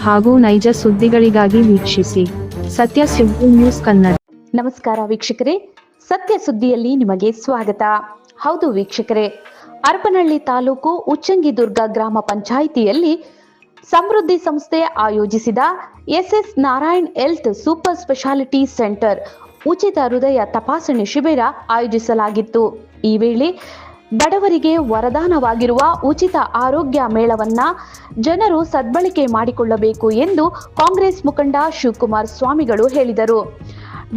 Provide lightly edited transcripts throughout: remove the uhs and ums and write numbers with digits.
ಹಾಗೂ ನೈಜ ಸುದ್ದಿಗಳಿಗಾಗಿ ವೀಕ್ಷಿಸಿ ಸತ್ಯ ಸುದ್ದಿ ನ್ಯೂಸ್ ಕನ್ನಡ. ನಮಸ್ಕಾರ ವೀಕ್ಷಕರೇ, ಸತ್ಯ ಸುದ್ದಿಯಲ್ಲಿ ನಿಮಗೆ ಸ್ವಾಗತ. ಹೌದು ವೀಕ್ಷಕರೇ, ಹರಪನಹಳ್ಳಿ ತಾಲೂಕು ಉಚ್ಚಂಗಿದುರ್ಗ ಗ್ರಾಮ ಪಂಚಾಯಿತಿಯಲ್ಲಿ ಸಮೃದ್ಧಿ ಸಂಸ್ಥೆ ಆಯೋಜಿಸಿದ S Narayan health super speciality centre ಉಚಿತ ಹೃದಯ ತಪಾಸಣೆ ಶಿಬಿರ ಆಯೋಜಿಸಲಾಗಿತ್ತು. ಈ ವೇಳೆ ಬಡವರಿಗೆ ವರದಾನವಾಗಿರುವ ಉಚಿತ ಆರೋಗ್ಯ ಮೇಳವನ್ನ ಜನರು ಸದ್ಬಳಕೆ ಮಾಡಿಕೊಳ್ಳಬೇಕು ಎಂದು ಕಾಂಗ್ರೆಸ್ ಮುಖಂಡ ಶಿವಕುಮಾರ್ ಸ್ವಾಮಿಗಳು ಹೇಳಿದರು.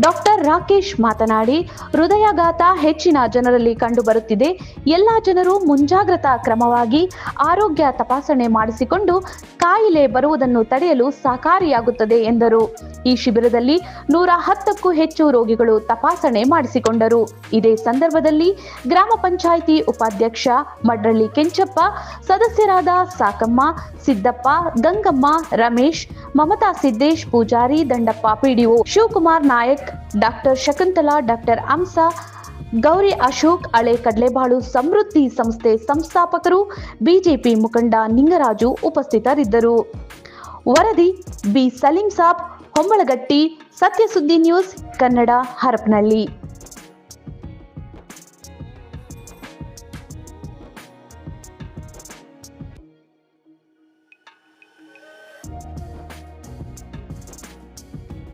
ಡಾಕ್ಟರ್ ರಾಕೇಶ್ ಮಾತನಾಡಿ, ಹೃದಯಾಘಾತ ಹೆಚ್ಚಿನ ಜನರಲ್ಲಿ ಕಂಡುಬರುತ್ತಿದೆ. ಎಲ್ಲಾ ಜನರು ಮುಂಜಾಗ್ರತಾ ಕ್ರಮವಾಗಿ ಆರೋಗ್ಯ ತಪಾಸಣೆ ಮಾಡಿಸಿಕೊಂಡು ಕಾಯಿಲೆ ಬರುವುದನ್ನು ತಡೆಯಲು ಸಹಕಾರಿಯಾಗುತ್ತದೆ ಎಂದರು. ಈ ಶಿಬಿರದಲ್ಲಿ 110ಕ್ಕೂ ಹೆಚ್ಚು ರೋಗಿಗಳು ತಪಾಸಣೆ ಮಾಡಿಸಿಕೊಂಡರು. ಇದೇ ಸಂದರ್ಭದಲ್ಲಿ ಗ್ರಾಮ ಪಂಚಾಯಿತಿ ಉಪಾಧ್ಯಕ್ಷ ಮಡ್ರಳ್ಳಿ ಕೆಂಚಪ್ಪ, ಸದಸ್ಯರಾದ Sakamma, Siddappa, Gangamma, Ramesh, Mamata Siddesh, Poojari, Dandappa, PDO Shivakumar Nayak, doctor Shakuntala, doctor Hamsa, Gauri Ashok, ಹಳೆ ಕಡ್ಲೆಬಾಳು ಸಮೃದ್ಧಿ ಸಂಸ್ಥೆ ಸಂಸ್ಥಾಪಕರು, ಬಿಜೆಪಿ ಮುಖಂಡ ನಿಂಗರಾಜು ಉಪಸ್ಥಿತರಿದ್ದರು. ವರದಿ ಬಿ ಸಲೀಂ ಸಾಬ್, ಹೊಂಬಳಗಟ್ಟಿ, ಸತ್ಯ ಸುದ್ದಿ ನ್ಯೂಸ್ ಕನ್ನಡ, ಹರಪನಹಳ್ಳಿ.